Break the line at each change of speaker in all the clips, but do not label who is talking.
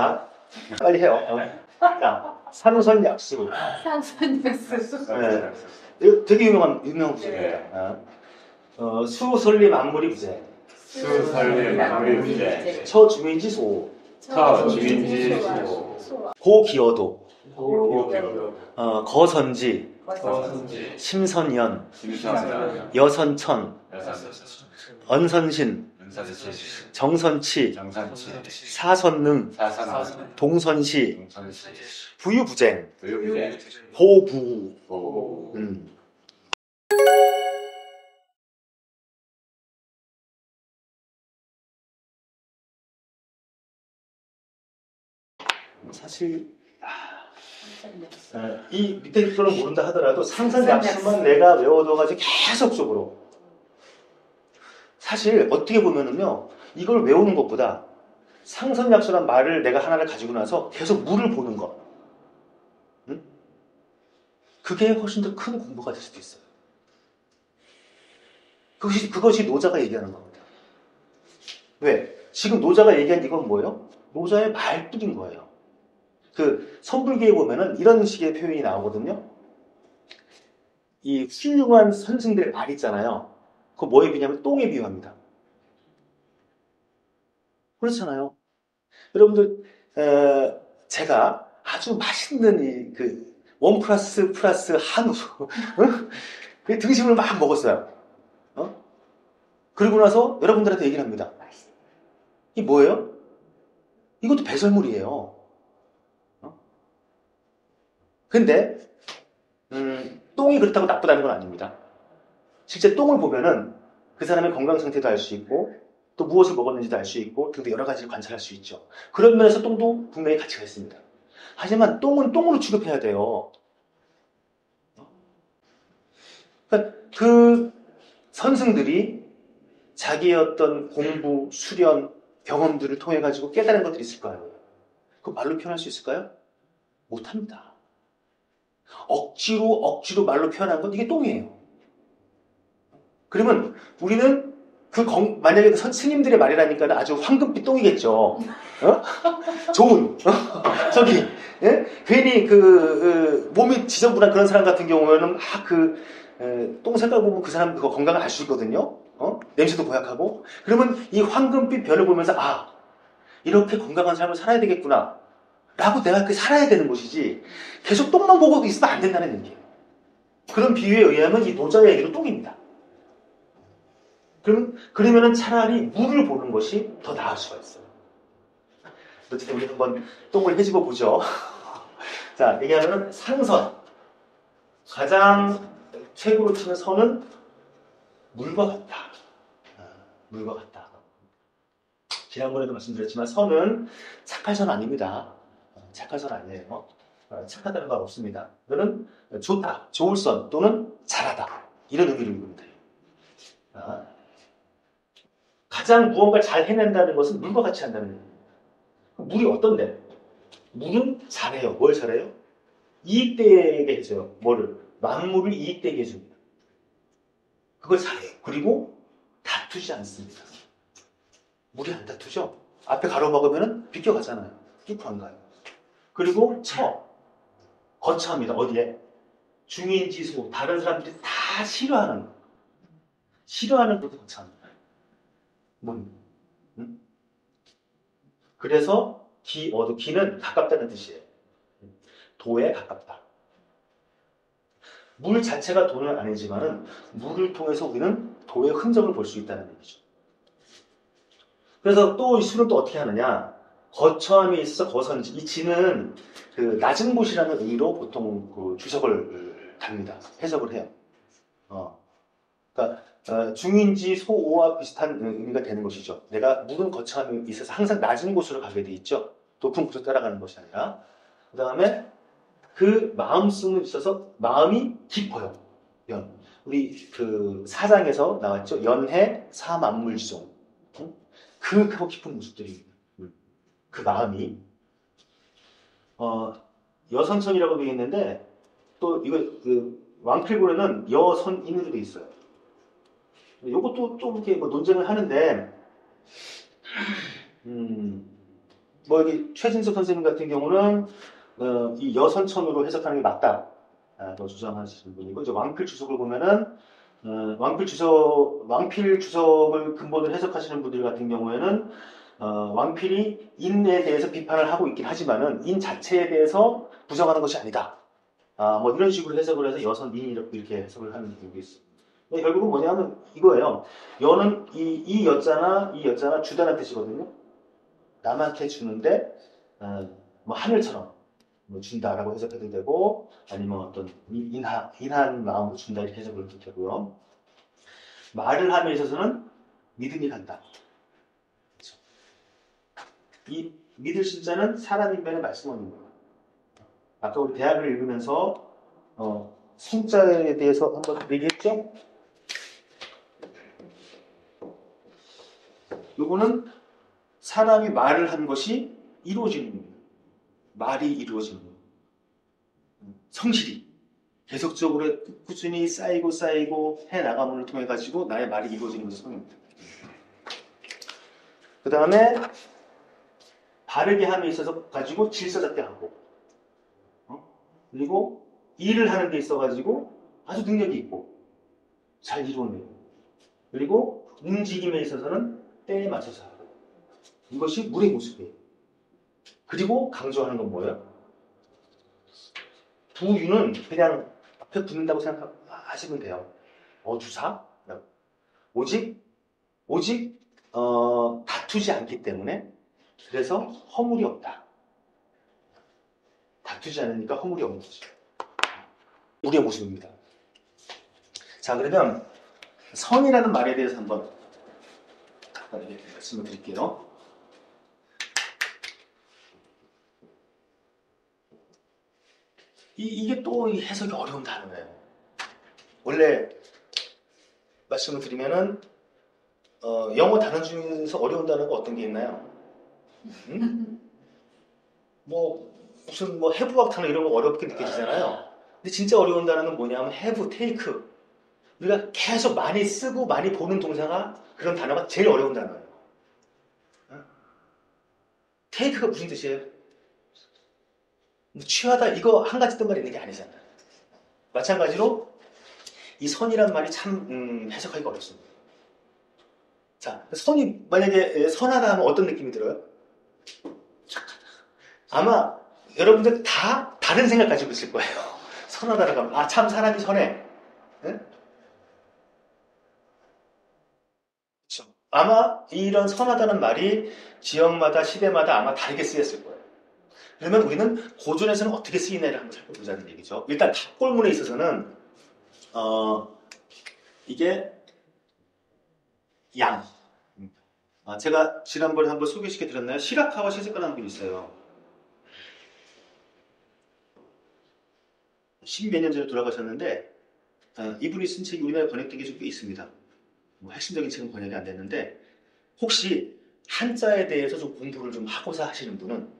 자, 빨리 해요. 자, 상선약수.
상선약수.
네. 이거 되게 유명한 구절이에요. 수설리 만물이 부재.
수설리 만물이 부재.
처주민지소.
처주민지소.
고기여도.
고기여도.
거선지.
거선지.
심선연.
심선연.
여선천.
여선천.
언선신.
은선치.
정선치.
정선치.
사선능.
사선.
동선시.
동선시.
부유부쟁.
부유부쟁.
호부.
오.
사실 이 밑에 거는 모른다 하더라도 상선약수만 내가 외워둬가지고 계속적으로 사실 어떻게 보면은요 이걸 외우는 것보다 상선약수란 말을 내가 하나를 가지고 나서 계속 물을 보는 것 그게 훨씬 더 큰 공부가 될 수도 있어요. 그것이 노자가 얘기하는 겁니다. 왜? 지금 노자가 얘기한 이건 뭐예요? 노자의 말뚝인 거예요. 그 선불기에 보면은 이런 식의 표현이 나오거든요. 이 훌륭한 선생들의 말 있잖아요. 그거 뭐에 비유하면 똥에 비유합니다. 그렇잖아요. 여러분들 제가 아주 맛있는 원 플러스 한우 그 등심을 막 먹었어요. 그리고 나서 여러분들한테 얘기를 합니다. 이게 뭐예요? 이것도 배설물이에요. 근데 똥이 그렇다고 나쁘다는 건 아닙니다. 실제 똥을 보면은 그 사람의 건강 상태도 알 수 있고 또 무엇을 먹었는지도 알 수 있고 등등 여러 가지를 관찰할 수 있죠. 그런 면에서 똥도 분명히 가치가 있습니다. 하지만 똥은 똥으로 취급해야 돼요. 그러니까 그 선생들이 자기의 어떤 공부, 수련, 경험들을 통해 가지고 깨달은 것들이 있을 거예요. 그거 말로 표현할 수 있을까요? 못합니다. 억지로 말로 표현한 건 이게 똥이에요. 그러면 우리는 만약에 스님들의 말이라니까 아주 황금빛 똥이겠죠. 좋은. 예? 괜히 몸이 지저분한 그런 사람 같은 경우에는 똥 색깔 보면 그 사람 그거 건강을 알 수 있거든요. 냄새도 고약하고. 그러면 이 황금빛 변을 보면서 이렇게 건강한 삶을 살아야 되겠구나. 라고 내가 살아야 되는 것이지 계속 똥만 보고 있으면 안 된다는 얘기예요. 그런 비유에 의하면 이 노자의 얘기도 똥입니다. 그러면은 차라리 물을 보는 것이 더 나을 수가 있어요. 어쨌든 우리 한번 똥을 헤집어 보죠. 자, 얘기하면은 상선. 가장 최고로 치는 선은 물과 같다. 물과 같다. 지난번에도 말씀드렸지만 선은 착할 선 아닙니다. 착할 선 아니에요. 착하다는 말 없습니다. 이거는 좋다, 좋을 선 또는 잘하다 이런 의미를 입습니다. 가장 무언가를 잘 해낸다는 것은 물과 같이 한다는 얘기예요. 물이 어떤데? 물은 잘해요. 뭘 잘해요? 이익되게 해줘요. 뭐를? 만물을 이익되게 해줍니다. 그걸 잘해요. 그리고 다투지 않습니다. 물이 안 다투죠? 앞에 가로막으면 비껴가잖아요. 뚫고 안 가요. 그리고 거처합니다. 어디에? 중인지수, 다른 사람들이 다 싫어하는 것도 거처합니다. 문. 그래서 기는 가깝다는 뜻이에요. 도에 가깝다. 물 자체가 도는 아니지만은 물을 통해서 우리는 도의 흔적을 볼 수 있다는 얘기죠. 그래서 또 이 수는 또 어떻게 하느냐? 거처함에 있어서 거선지. 이 지는 낮은 곳이라는 의미로 보통 주석을 답니다. 해석을 해요. 그러니까 중인지 소오와 비슷한 의미가 되는 것이죠. 내가 물은 거처함에 있어서 항상 낮은 곳으로 가게 돼 있죠. 높은 곳을 따라가는 것이 아니라. 그 다음에 그 마음씀에 있어서 마음이 깊어요. 우리 사장에서 나왔죠. 연해 사만물지종. 그 크고 깊은 모습들이 그 마음이 여선천이라고 되어 있는데 또 이거 왕필본에는 여선인으로 되어 있어요. 이것도 좀 이렇게 논쟁을 하는데 뭐 여기 최진석 선생님 같은 경우는 이 여선천으로 해석하는 게 맞다. 또 주장하시는 분이고, 이제 왕필 주석을 보면은 왕필 주석을 근본으로 해석하시는 분들 같은 경우에는 왕필이 인에 대해서 비판을 하고 있긴 하지만은 인 자체에 대해서 부정하는 것이 아니다. 뭐 이런 식으로 해석을 해서 여선 인 이렇게 해석을 하는 경우가 있습니다. 결국은 뭐냐면 이거예요. 여는 이 여자나 주다는 뜻이거든요. 남한테 주는데 뭐 하늘처럼 뭐 준다라고 해석해도 되고, 아니면 어떤 인한 마음으로 준다 이렇게 해석을 해도 되고요. 말을 함에 있어서는 믿음이 간다. 그렇죠? 이 믿을 신자는 사람인면에 말씀하는 거예요. 아까 우리 대학을 읽으면서 성자에 대해서 한번 얘기했죠? 요거는 사람이 말을 한 것이 이루어지는 겁니다. 말이 이루어지는 겁니다. 성실히 계속적으로 꾸준히 쌓이고 해나감을 통해 가지고 나의 말이 이루어지는 것이 성입니다. 그 다음에 바르게 함에 있어서 가지고 질서 잡게 하고, 그리고 일을 하는 데 있어 가지고 아주 능력이 있고 잘 이루어내고, 그리고 움직임에 있어서는 때에 맞춰서 하고, 이것이 물의 모습이에요. 그리고 강조하는 건 뭐예요? 부유는 그냥 앞에 붙는다고 생각하시면 돼요. 어주사? 오직 다투지 않기 때문에, 그래서 허물이 없다. 다투지 않으니까 허물이 없는 거죠. 우리의 모습입니다. 자, 그러면 선이라는 말에 대해서 한번 간단하게 말씀을 드릴게요. 이게 또 해석이 어려운 단어예요. 원래 말씀을 드리면은 영어 단어 중에서 어려운 단어가 어떤 게 있나요? 뭐 무슨 뭐 have 단어 이런 거 어렵게 느껴지잖아요. 근데 진짜 어려운 단어는 뭐냐면 have, take. 우리가 계속 많이 쓰고 많이 보는 동사가, 그런 단어가 제일 어려운 단어예요. take가 무슨 뜻이에요? 취하다 이거 한 가지 뜻만 있는 게 아니잖아요. 마찬가지로 이 선이란 말이 참 해석하기가 어렵습니다. 자, 선이 만약에 선하다 하면 어떤 느낌이 들어요? 아마 여러분들 다 다른 생각 가지고 있을 거예요. 선하다라고 하면 참 사람이 선해. 네? 그렇죠. 아마 이런 선하다는 말이 지역마다 시대마다 아마 다르게 쓰였을 거예요. 그러면 우리는 고전에서는 어떻게 쓰이나를 한번 살펴보자는 얘기죠. 일단 갑골문에 있어서는 이게 양. 제가 지난번에 한번 소개시켜 드렸나요? 시라카와 시즈카라는 분이 있어요. 10몇 년 전에 돌아가셨는데, 이분이 쓴 책이 우리나라에 번역된 게 좀 꽤 있습니다. 뭐 핵심적인 책은 번역이 안 됐는데, 혹시 한자에 대해서 좀 공부를 좀 하고자 하시는 분은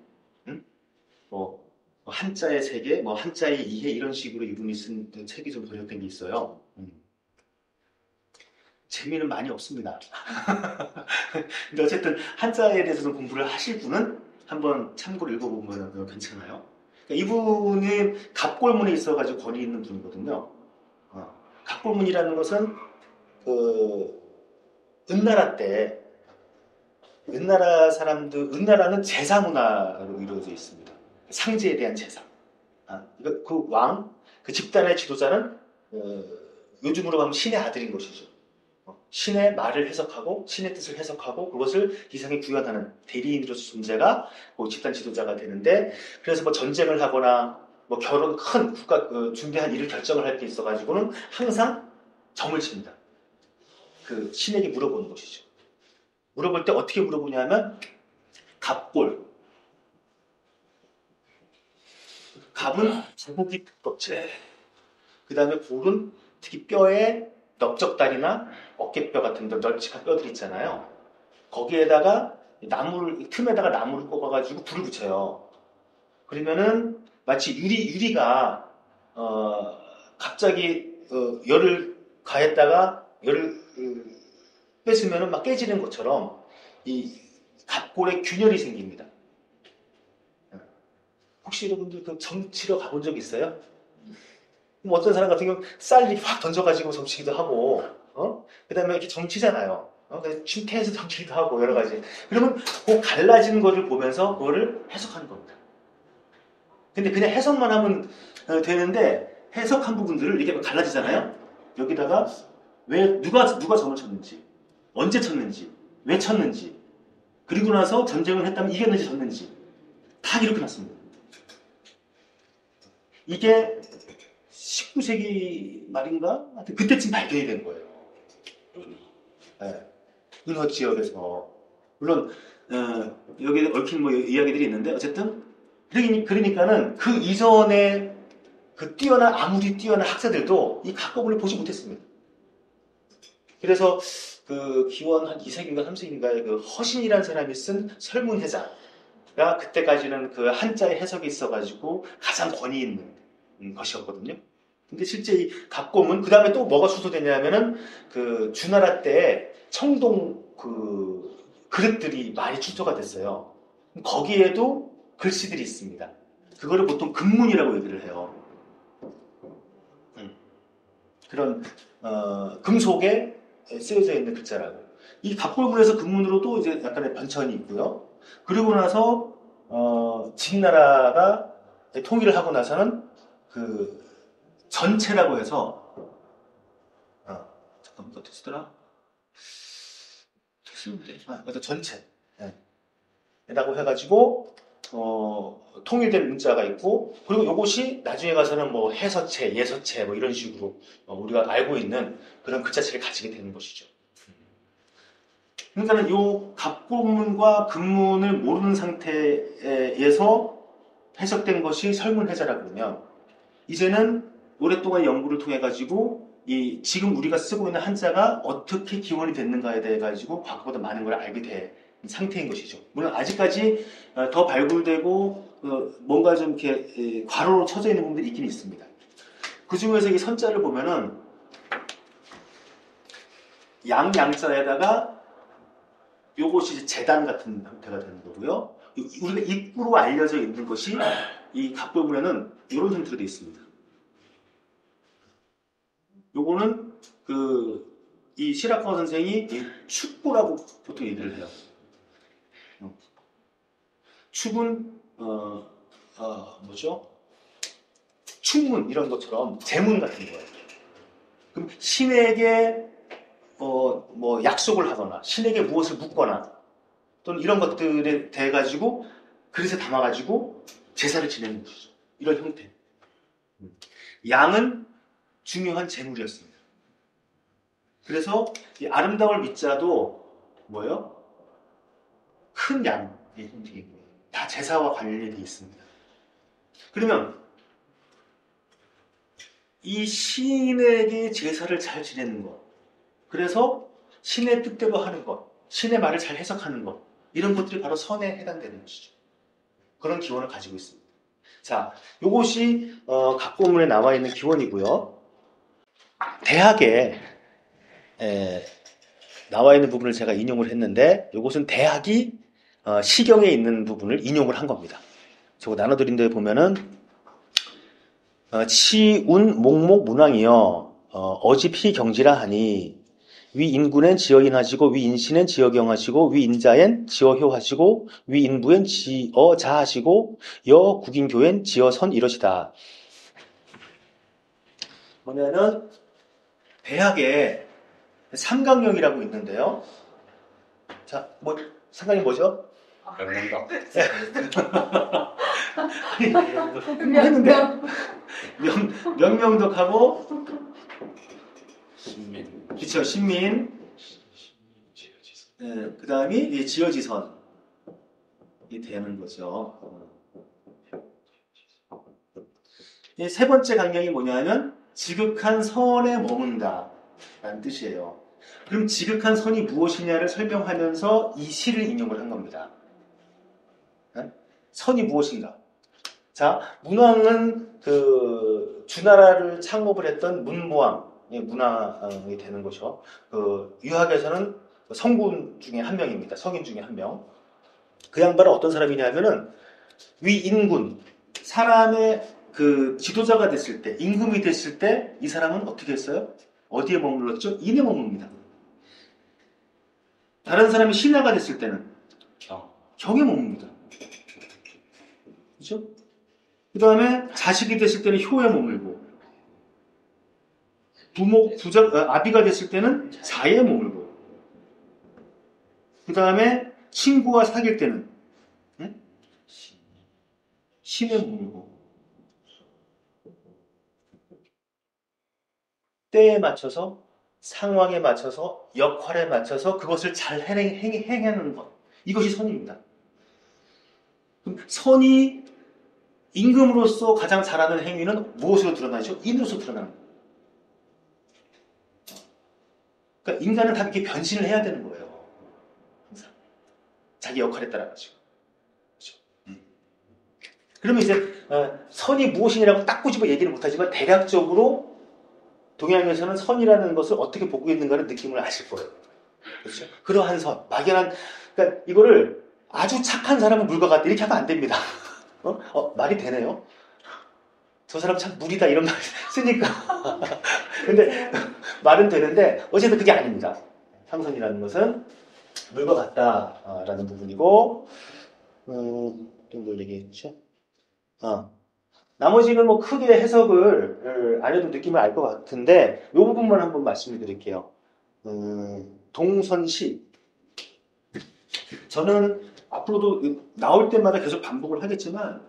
뭐 한자의 세계, 뭐 한자의 이해 이런 식으로 이분이 쓴 책이 좀 번역된 게 있어요. 재미는 많이 없습니다. 근데 어쨌든 한자에 대해서 좀 공부를 하실 분은 한번 참고로 읽어보면 괜찮아요. 그러니까 이분이 갑골문에 있어가지고 거리 있는 분이거든요. 갑골문이라는 것은 은나라 때, 은나라는 제사 문화로 이루어져 있습니다. 상제에 대한 제사. 그 왕, 그 집단의 지도자는 요즘으로 가면 신의 아들인 것이죠. 신의 말을 해석하고 신의 뜻을 해석하고 그것을 이상에 구현하는 대리인으로서 존재가 그 집단 지도자가 되는데, 그래서 뭐 전쟁을 하거나 뭐 결혼 큰 국가 중대한 일을 결정을 할 때 있어가지고는 항상 점을 칩니다. 그 신에게 물어보는 것이죠. 물어볼 때 어떻게 물어보냐면 갑골. 갑은 소고기 껍질. 그 다음에 골은 특히 뼈에 넓적다리나 어깨뼈 같은 널찍한 뼈들이 있잖아요. 거기에다가 틈에다가 나무를 꼽아가지고 불을 붙여요. 그러면은 마치 유리가 갑자기 열을 가했다가 열을 뺏으면은 막 깨지는 것처럼 이 갑골에 균열이 생깁니다. 혹시 여러분들 그 정치로 가본 적 있어요? 뭐 어떤 사람 같은 경우 쌀 이렇게 확 던져가지고 정치기도 하고, 그 다음에 이렇게 정치잖아요. 그래서 쉼터에서 정치기도 하고 여러 가지. 그러면 그 갈라지는 거를 보면서 그거를 해석하는 겁니다. 근데 그냥 해석만 하면 되는데 해석한 부분들을 이렇게 갈라지잖아요. 여기다가 왜 누가 점을 쳤는지, 언제 쳤는지, 왜 쳤는지, 그리고 나서 전쟁을 했다면 이겼는지 졌는지 다 이렇게 놨습니다. 이게 19세기 말인가? 하여튼 그때쯤 발견이 된 거예요. 네. 은허 지역에서. 물론 여기에 얽힌 뭐 이야기들이 있는데 어쨌든 그러니까는 그 이전에 그 아무리 뛰어난 학자들도 이 각거문을 보지 못했습니다. 그래서 그 기원 한 2세기인가 3세기인가에 그 허신이라는 사람이 쓴 설문해자가 그때까지는 그 한자의 해석이 있어가지고 가장 권위 있는 것이었거든요. 근데 실제 이 각고문, 그 다음에 또 뭐가 수소되냐면은 그 주나라 때 청동 그 그릇들이 많이 출토가 됐어요. 거기에도 글씨들이 있습니다. 그거를 보통 금문이라고 얘기를 해요. 그런 금속에 쓰여져 있는 글자라고. 이 각골문에서 금문으로도 이제 약간의 변천이 있고요. 그리고 나서 진나라가 통일을 하고 나서는 그 전체라고 해서 잠깐만 어떻게 쓰더라? 그래서 전체 라고 해가지고 통일된 문자가 있고, 그리고 요것이 나중에 가서는 뭐 해서체, 예서체 뭐 이런 식으로 우리가 알고 있는 그런 글자체를 가지게 되는 것이죠. 그러니까는 요 갑고문과 금문을 모르는 상태에서 해석된 것이 설문해자라고 그러면, 이제는 오랫동안 연구를 통해 가지고 이 지금 우리가 쓰고 있는 한자가 어떻게 기원이 됐는가에 대해 가지고 과거보다 많은 걸 알게 된 상태인 것이죠. 물론 아직까지 더 발굴되고 뭔가 좀 이렇게 괄호로 쳐져 있는 부분들이 있긴 있습니다. 그 중에서 이 선자를 보면은 양자에다가 요것이 이제 재단 같은 형태가 되는 거고요. 우리가 입구로 알려져 있는 것이 이 갑골문에는 이런 형태로 되어 있습니다. 요거는 이 시라카와 선생이 축구라고 보통 얘기를 해요. 축은 뭐죠? 축문 이런 것처럼 제문 같은 거예요. 그럼 신에게 뭐 약속을 하거나 신에게 무엇을 묻거나 또는 이런 것들에 대해 가지고 그릇에 담아 가지고 제사를 지내는 것이죠. 이런 형태. 양은 중요한 제물이었습니다. 그래서 이 아름다울 밑자도 뭐예요? 큰 양의 형태이고 다 제사와 관련이 되어 있습니다. 그러면 이 신에게 제사를 잘 지내는 것, 그래서 신의 뜻대로 하는 것, 신의 말을 잘 해석하는 것, 이런 것들이 바로 선에 해당되는 것이죠. 그런 기원을 가지고 있습니다. 자, 요것이 각고문에 나와 있는 기원이고요. 대학에 나와 있는 부분을 제가 인용을 했는데, 요것은 대학이 시경에 있는 부분을 인용을 한 겁니다. 저거 나눠드린 데 보면은 치운 목목 문왕이여 어지피 경지라 하니 위인군엔 지어인하시고 위인신엔 지어경하시고 위인자엔 지어효하시고 위인부엔 지어자하시고 여국인교엔 지어선 이러시다. 뭐냐면 대학에 삼강령이라고 있는데요. 자, 뭐 삼강이 뭐죠?
명령각.
했는데 명명덕하고
신민.
그쵸, 신민. 그 다음이 지어지선이 되는 거죠. 세 번째 강령이 뭐냐면 지극한 선에 머문다 라는 뜻이에요. 그럼 지극한 선이 무엇이냐를 설명하면서 이 시를 인용을 한 겁니다. 선이 무엇인가? 자, 문왕은 주나라를 창업을 했던 문무왕의 문왕이 되는 거죠. 유학에서는 성군 중에 한 명입니다. 성인 중에 한 명. 그 양반은 어떤 사람이냐면은 위인군, 사람의 그 지도자가 됐을 때, 임금이 됐을 때 이 사람은 어떻게 했어요? 어디에 머물렀죠? 인에 머뭅니다. 다른 사람이 신하가 됐을 때는 경에 머뭅니다. 그죠? 그 다음에 자식이 됐을 때는 효에 머물고, 아비가 됐을 때는 자에 머물고, 그 다음에 친구와 사귈 때는 신에 머물고, 때에 맞춰서, 상황에 맞춰서, 역할에 맞춰서 그것을 잘 행하는 것. 이것이 선입니다. 그럼 선이 임금으로서 가장 잘하는 행위는 무엇으로 드러나죠? 인으로서 드러나는 거예요. 그러니까 인간은 다 이렇게 변신을 해야 되는 거예요. 항상. 자기 역할에 따라가지고. 그렇죠? 그러면 이제 선이 무엇이냐고 딱 꼬집어 얘기를 못하지만 대략적으로 동양에서는 선이라는 것을 어떻게 보고 있는가를 느낌을 아실 거예요. 그렇죠? 그러한 선, 막연한, 그러니까 이거를 아주 착한 사람은 물과 같다 이렇게 하면 안 됩니다. 말이 되네요. 저 사람 참 무리다 이런 말 쓰니까. 근데 말은 되는데 어쨌든 그게 아닙니다. 상선이라는 것은 물과 같다라는 부분이고, 뭘 얘기했죠? 나머지는 뭐 크게 해석을 안 해도 느낌을 알 것 같은데 이 부분만 한번 말씀을 드릴게요. 동선시. 저는 앞으로도 나올 때마다 계속 반복을 하겠지만,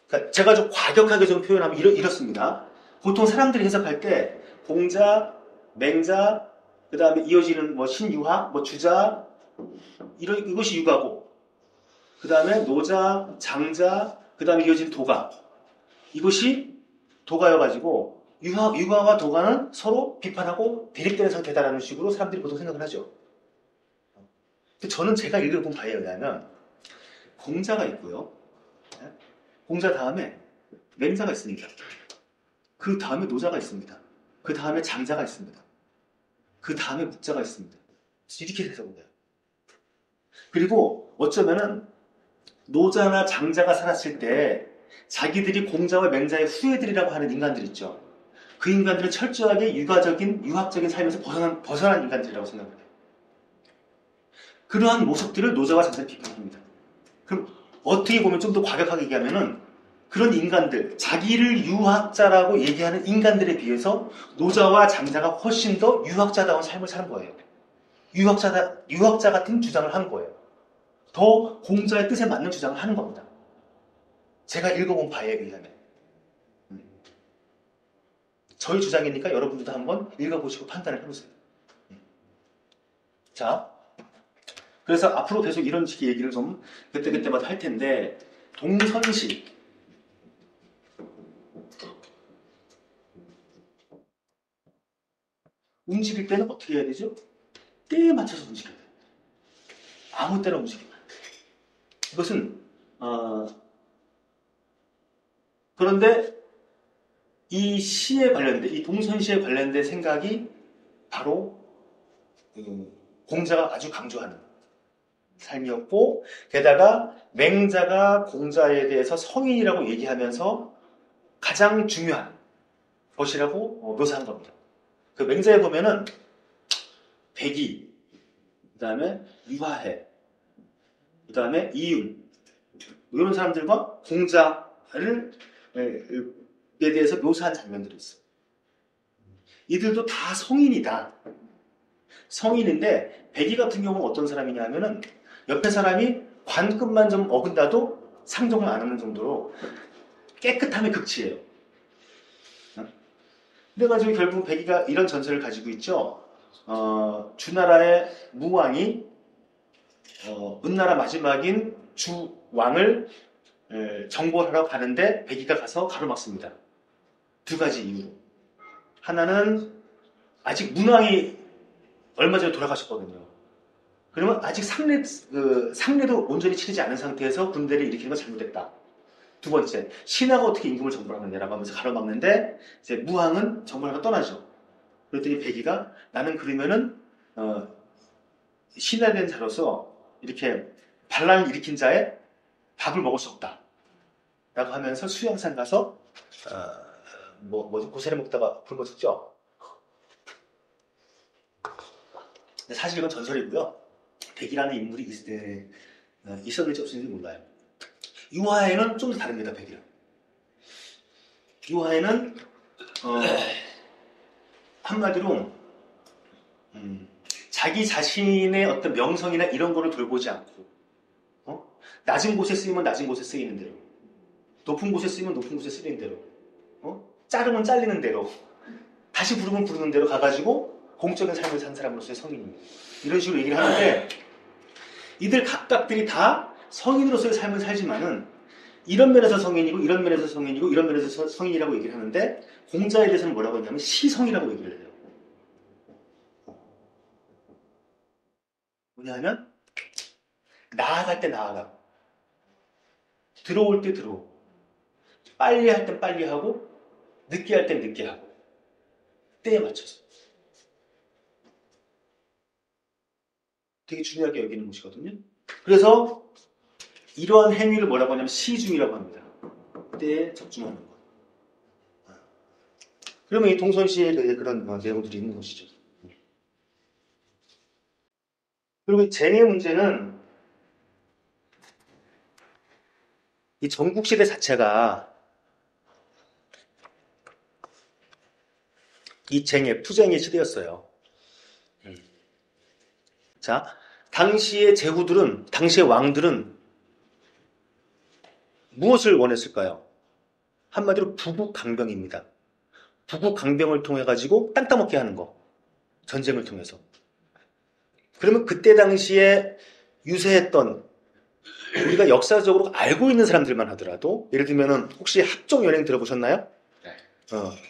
그러니까 제가 좀 과격하게 좀 표현하면 이렇습니다. 보통 사람들이 해석할 때 공자, 맹자, 그 다음에 이어지는 뭐 신유하, 뭐 주자, 이것이 유가고, 그 다음에 노자, 장자, 그 다음에 이어진 도가. 이것이 도가여가지고 유가와 도가는 서로 비판하고 대립되는 상태다라는 식으로 사람들이 보통 생각을 하죠. 근데 저는 제가 읽어본 바에 의하면 공자가 있고요. 공자 다음에 맹자가 있습니다. 그 다음에 노자가 있습니다. 그 다음에 장자가 있습니다. 그 다음에 묵자가 있습니다. 이렇게 해석을 해요. 그리고 어쩌면은 노자나 장자가 살았을 때 자기들이 공자와 맹자의 후예들이라고 하는 인간들 있죠. 그 인간들은 철저하게 유가적인, 유학적인 삶에서 벗어난 인간들이라고 생각해요. 그러한 모습들을 노자와 장자는 비판합니다. 그럼 어떻게 보면 좀 더 과격하게 얘기하면은 그런 인간들, 자기를 유학자라고 얘기하는 인간들에 비해서 노자와 장자가 훨씬 더 유학자다운 삶을 사는 거예요. 유학자 같은 주장을 하는 거예요. 더 공자의 뜻에 맞는 주장을 하는 겁니다. 제가 읽어본 바에 의하면. 저희 주장이니까 여러분들도 한번 읽어보시고 판단을 해보세요. 자, 그래서 앞으로 계속 이런 식의 얘기를 좀 그때그때마다 할 텐데, 동선시. 움직일 때는 어떻게 해야 되죠? 때에 맞춰서 움직여야 돼요. 아무 때나 움직이면 안 돼요. 이것은 그런데 이 시에 관련된, 이 동선시에 관련된 생각이 바로 공자가 아주 강조하는 삶이었고, 게다가 맹자가 공자에 대해서 성인이라고 얘기하면서 가장 중요한 것이라고 묘사한 겁니다. 그 맹자에 보면은 백이, 그 다음에 유하해, 그 다음에 이윤, 이런 사람들과 공자를 에 대해서 묘사한 장면들이 있어요. 이들도 다 성인이다. 성인인데 백이 같은 경우는 어떤 사람이냐면은 옆에 사람이 관급만 좀 어긋나도 상종을 안 하는 정도로 깨끗함의 극치예요. 그래가지고 결국 백이가 이런 전설을 가지고 있죠. 주나라의 무왕이 은나라 마지막인 주왕을 정벌하러 가는데 백이가 가서 가로막습니다. 두 가지 이유로. 하나는 아직 문왕이 얼마 전에 돌아가셨거든요. 그러면 아직 상례도 온전히 치르지 않은 상태에서 군대를 일으키는 건 잘못됐다. 두 번째, 신하가 어떻게 임금을 정벌하느냐라고 하면서 가로막는데 이제 무왕은 정벌하고 떠나죠. 그랬더니 백이가 나는 그러면은 신하된 자로서 이렇게 반란을 일으킨 자의 밥을 먹을 수 없다 라고 하면서 수양산 가서 뭐지 고사리 먹다가 굶어 죽죠. 근데 사실 이건 전설이고요. 백이라는 인물이 있었는지 없었는지 몰라요. 유화에는 좀 더 다릅니다. 백이랑 유화에는 한마디로 자기 자신의 어떤 명성이나 이런 거를 돌보지 않고 낮은 곳에 쓰이면 낮은 곳에 쓰이는 대로, 높은 곳에 쓰이면 높은 곳에 쓰이는 대로, 자르면 잘리는 대로, 다시 부르면 부르는 대로 가가지고 공적인 삶을 산 사람으로서의 성인입니다. 이런 식으로 얘기를 하는데 이들 각각들이 다 성인으로서의 삶을 살지만은 이런 면에서 성인이고 이런 면에서 성인이고 이런 면에서 성인이라고 얘기를 하는데 공자에 대해서는 뭐라고 했냐면 시성이라고 얘기를 해요. 뭐냐면 나아갈 때 나아가고 들어올 때 들어오고 빨리 할 땐 빨리 하고 늦게 할 땐 늦게 하고 때에 맞춰서 되게 중요하게 여기는 것이거든요. 그래서 이러한 행위를 뭐라고 하냐면 시중이라고 합니다. 때에 적중하는 것. 그러면 이 동선시에 그런 내용들이 있는 것이죠. 그리고 이 쟁의 문제는 이 전국시대 자체가 이 쟁의, 투쟁의 시대였어요. 자, 당시의 제후들은, 당시의 왕들은 무엇을 원했을까요? 한마디로 부국강병입니다. 부국강병을 통해 가지고 땅 따먹게 하는 거. 전쟁을 통해서. 그러면 그때 당시에 유세했던 우리가 역사적으로 알고 있는 사람들만 하더라도 예를 들면은 혹시 합종연행 들어보셨나요?
네.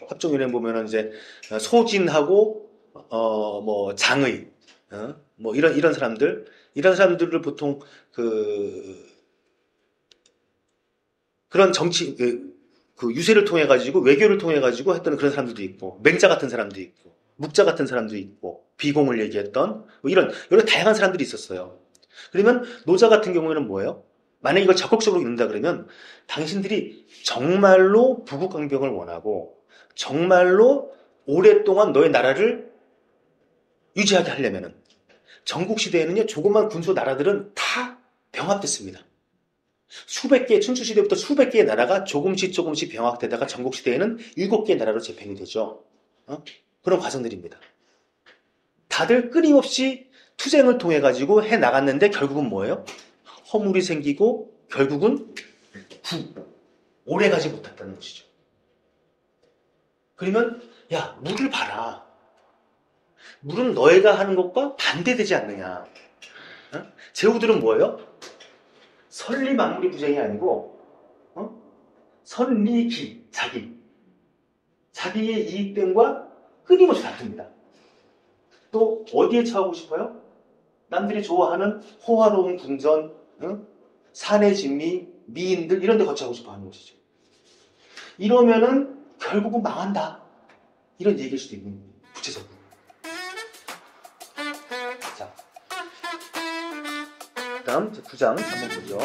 합종연행 보면은 이제 소진하고 뭐 장의 뭐 이런 사람들을 보통 그런 정치 그 유세를 통해 가지고 외교를 통해 가지고 했던 그런 사람들도 있고 맹자 같은 사람도 있고 묵자 같은 사람도 있고 비공을 얘기했던 뭐 이런 여러 다양한 사람들이 있었어요. 그러면 노자 같은 경우에는 뭐예요? 만약에 이걸 적극적으로 읽는다 그러면 당신들이 정말로 부국강병을 원하고 정말로 오랫동안 너의 나라를 유지하게 하려면은 전국시대에는요 조그만 군소 나라들은 다 병합됐습니다. 수백 개, 춘추시대부터 수백 개의 나라가 조금씩 병합되다가 전국시대에는 7개의 나라로 재편이 되죠. 그런 과정들입니다. 다들 끊임없이 투쟁을 통해 가지고 해 나갔는데 결국은 뭐예요? 허물이 생기고 결국은 오래 가지 못했다는 것이죠. 그러면 야, 물을 봐라. 물은 너희가 하는 것과 반대되지 않느냐. 제후들은 뭐예요? 설리만물이 부정이 아니고 선리기, 자기의 이익됨과 끊임없이 다툽니다. 또 어디에 처하고 싶어요? 남들이 좋아하는 호화로운 궁전, 사내 진미, 미인들 이런 데 거쳐가고 싶어 하는 것이죠. 이러면은 결국은 망한다. 이런 얘기일 수도 있는 구체적으로. 자, 다음 9장 한번 보죠.